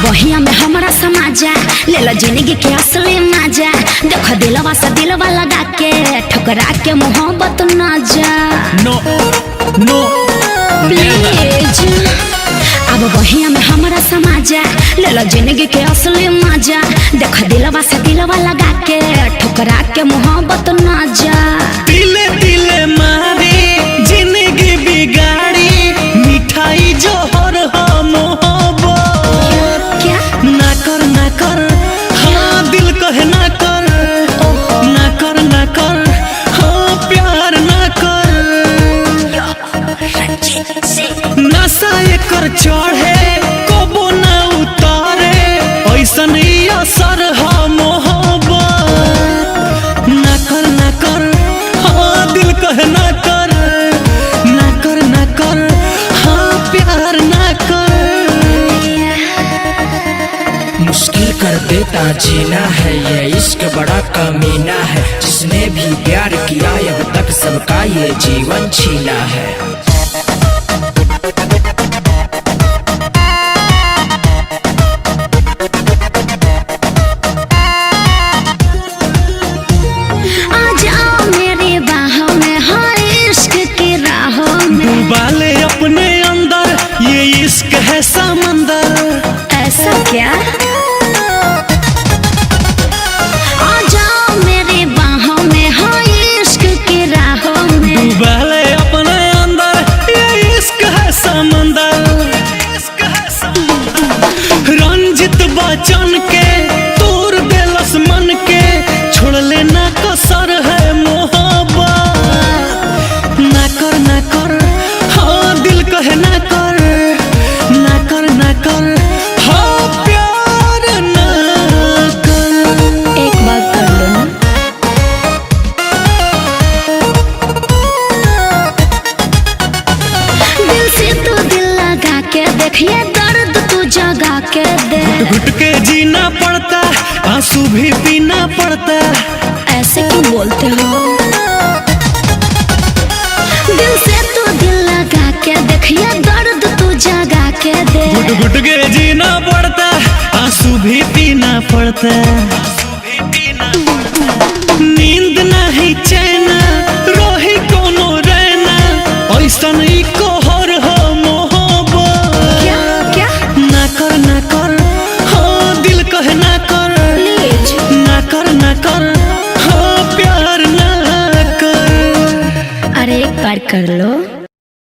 बहिया में हमारा समाजा ले लो जिंदगी के असली मजा। देखो दिलवा से दिलवा लगा के ठुकरा के मोहब्बत ना जा। नो नो प्लीज अब बहिया में हमारा समाजा ले लो जिंदगी के असली मजा। देखो दिलवा से दिलवा लगा के ठुकरा के मोहब्बत ना जा। दिले दिले मारे जिंदगी बिगाड़ी मिठाई जोहर हो मोहब्बत। क्या ना कर ना कर हाँ दिल कहे ना कर ना कर ना कर हाँ प्यार ना कर। नशा एकर चढ़े कबो ना उतारे ऐसन ही असर हो मोहब्बत। ना कर ना कर हाँ दिल कहे ना कर ना कर ना कर हाँ प्यार ना कर। मुश्किल कर देता जीना है ये इश्क बड़ा कमीना है। जिसने भी प्यार किया अब तक सबका ये जीवन छीना है। डूबाले अपने अंदर ये इश्क है समंदर। ऐसा क्या आ जाओ मेरी बाहों में हाँ इश्क की राहों में। डूबाले अपने अंदर ये इश्क है समंदर। रंजित बचन के तोड़ देलस मन के छोड़ लेना कसर है मोहब्बत। ना कर ना कर हाँ दिल कहे ना कर ना कर ना कर हाँ प्यार ना कर। एक बात कर लो ना। दिल से तू दिल लगा के देखिए दर्द तू जगा के दे। घुट के जीना पड़ता आंसू भी पीना पड़ता। ऐसे क्यों बोलते हो। दिल से तू दिल लगा के देखिए दर्द तू जगा के दे। घुट के जीना पड़ता आंसू भी पीना पड़ता। नींद नहीं चैन रोही कोनो रहना ऐसा नहीं कोहर हो मोहब्बत। क्या क्या ना कर ना कर हाँ दिल कहे ना कर प्लीज ना कर ना कर हाँ प्यार ना कर। अरे एक बार कर लो।